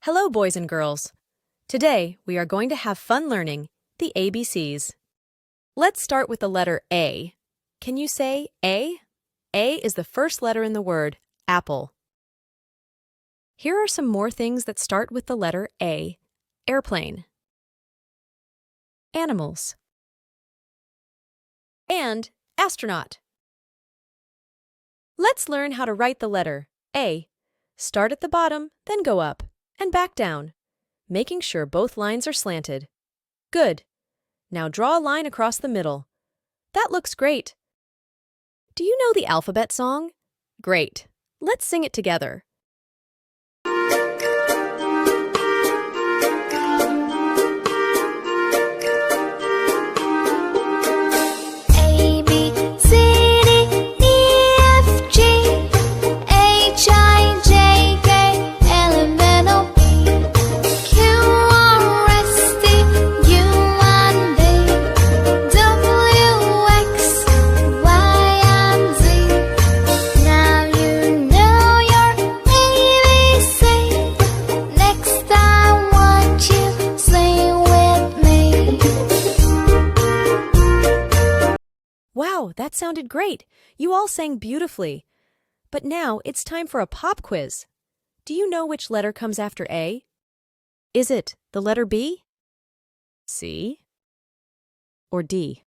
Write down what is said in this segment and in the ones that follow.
Hello, boys and girls. Today, we are going to have fun learning the ABCs. Let's start with the letter A. Can you say A? A is the first letter in the word apple. Here are some more things that start with the letter A. Airplane, animals, and astronaut. Let's learn how to write the letter A. Start at the bottom, then go up, and back down, making sure both lines are slanted. Good. Now draw a line across the middle. That looks great. Do you know the alphabet song? Great. Let's sing it together. Wow, that sounded great. You all sang beautifully. But now it's time for a pop quiz. Do you know which letter comes after A? Is it the letter B, C, or D?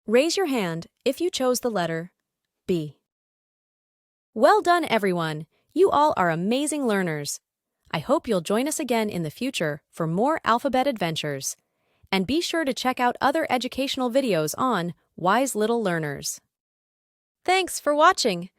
Raise your hand if you chose the letter B. Well done, everyone. You all are amazing learners. I hope you'll join us again in the future for more alphabet adventures. And be sure to check out other educational videos on Wise Little Learners. Thanks for watching.